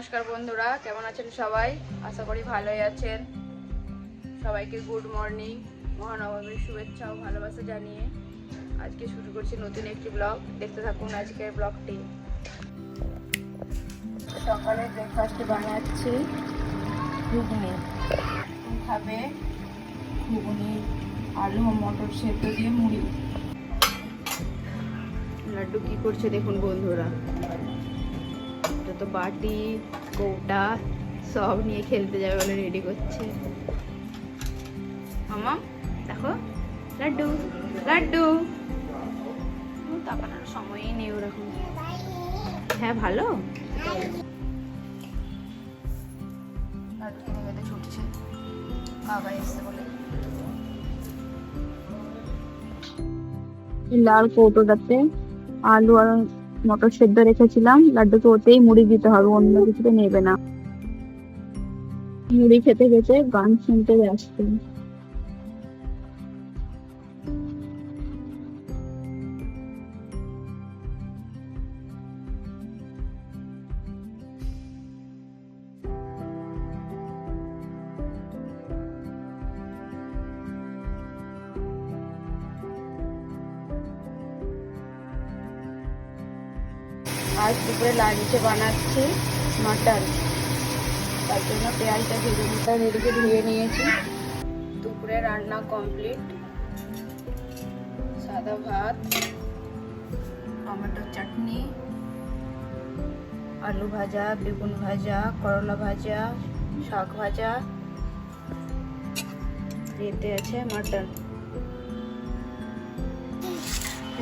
নমস্কার বন্ধুরা, কেমন আছেন সবাই? আশা করি ভালোই আছেন। সবাইকে গুড মর্নিং, মহানবমীর শুভেচ্ছা ও ভালোবাসা জানিয়ে আজকে শুরু করছি নতুন একটি ব্লগ। দেখতে থাকুন আজকের ব্লগটি। সকালে ব্রেকফাস্টে বানাচ্ছি ঘুগনি। খাবে ঘুগনি, আলু ও মটর সেদ্ধ দিয়ে মুড়ি। লাড্ডু কি করছে দেখুন বন্ধুরা। যত বাটি কৌটা সব নিয়ে খেলতে যাবে বলে রেডি করছে। মামা দেখো লাড্ডু লাড্ডু, তাকানোর সময়ই নেই ওরকম। হ্যাঁ ভালো, লাড্ডু মেঘাতে ছুটছে বাবা এসছে বলে। লাল কৌটোটাতে আলু আর মটর সেদ্ধ রেখেছিলাম। লাড্ডুকে ওতেই মুড়ি দিতে হবে, অন্য কিছুতে নেবে না। মুড়ি খেতে খেতে গান শুনতে ব্যস্ত। আজ দুপুরে লাঞ্চে বানাচ্ছি মাটন, তার জন্য পেঁয়াজটা ভেজে নিতে এদিকে ধুয়ে নিয়েছি। দুপুরে রান্না কমপ্লিট। সাদা ভাত, টমেটো চাটনি, আলু ভাজা, বেগুন ভাজা, করলা ভাজা, শাক ভাজা, এতে আছে মাটন।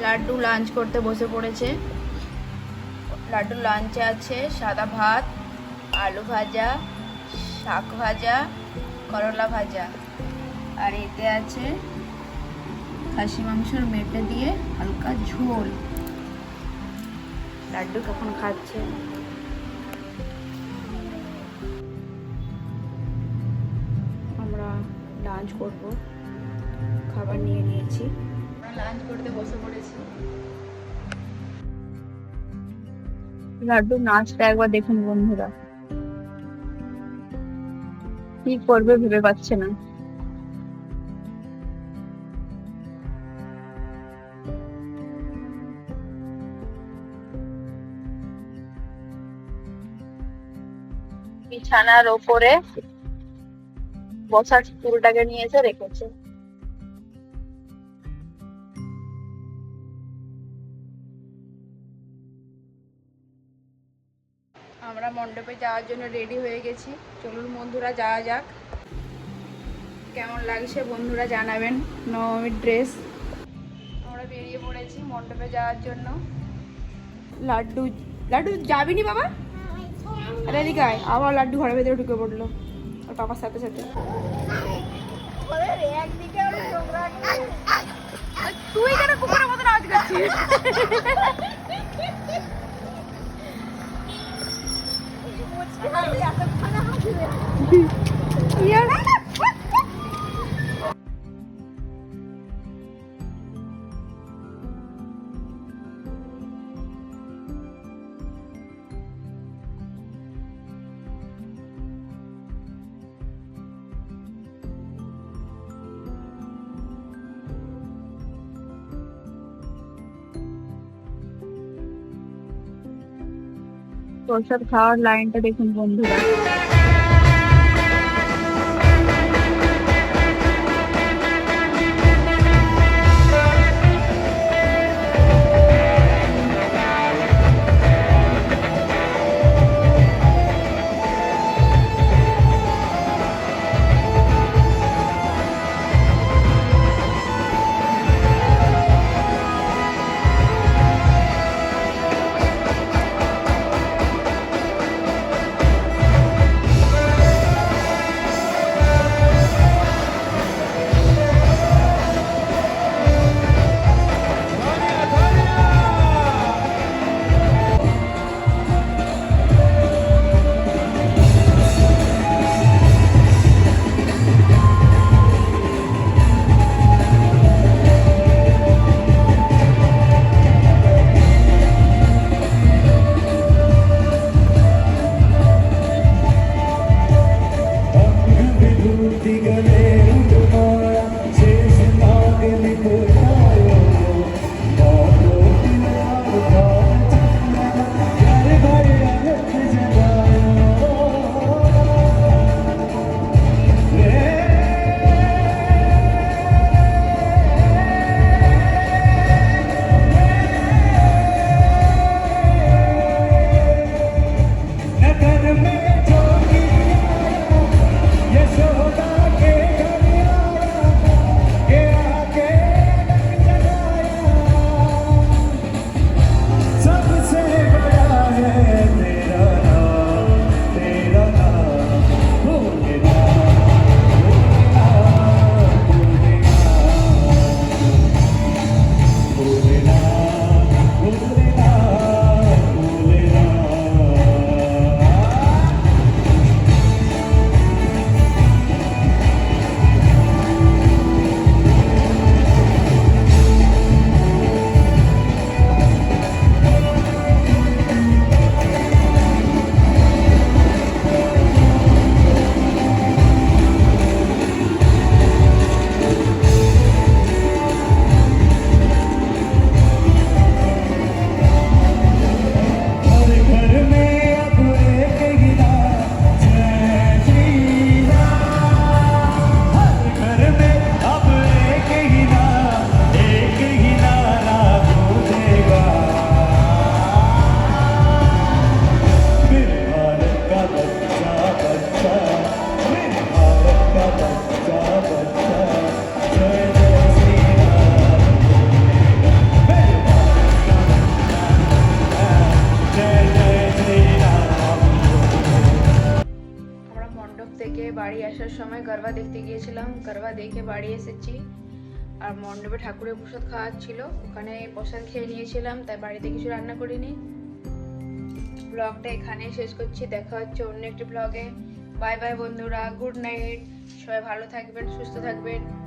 লাড্ডু লাঞ্চ করতে বসে পড়েছে। লাড্ডু লাঞ্চে আছে সাদা ভাত, আলু ভাজা, শাক ভাজা, করলা ভাজা, আর এতে আছে খাসি মাংসের মেটে দিয়ে হালকা ঝোল। লাড্ডু কখন খাচ্ছে। আমরা লাঞ্চ করব, খাবার নিয়ে নিয়েছি, লাঞ্চ করতে বসে পড়েছি। লাড্ডু নাচটা একবার দেখুন বন্ধুরা, কি করবে ভেবে পাচ্ছে না। বিছানার ওপরে বসার টুলটাকে নিয়ে এসে রেখেছে। আমরা মণ্ডপে যাওয়ার জন্য রেডি হয়ে গেছি। চলুন বন্ধুরা যাওয়া যাক। কেমন লাগছে বন্ধুরা জানাবেন নবমীর ড্রেস। আমরা বেরিয়ে পড়েছি মণ্ডপে যাওয়ার জন্য। লাড্ডু লাড্ডু যাবিনি বাবা? আরে এদিকে আয়। আবার লাড্ডু ঘরের ভেতরে ঢুকে পড়লো ওর পাপার সাথে সাথে। তুই কেন কুকুরের মতন আওয়াজ করছিস? প্রসাদ খাওয়ার লাইনটা দেখুন বন্ধুরা। বাড়ি আসার সময় গরবা দেখতে গিয়েছিলাম, গরবা দেখে বাড়ি এসেছি। আর মণ্ডপে ঠাকুরের প্রসাদ খাওয়াচ্ছিল, ওখানে প্রসাদ খেয়ে নিয়েছিলাম, তাই বাড়িতে কিছু রান্না করিনি। ব্লগটা এখানেই শেষ করছি, দেখা হচ্ছে অন্য একটি ব্লগে। বাই বাই বন্ধুরা, গুড নাইট, সবাই ভালো থাকবেন, সুস্থ থাকবেন।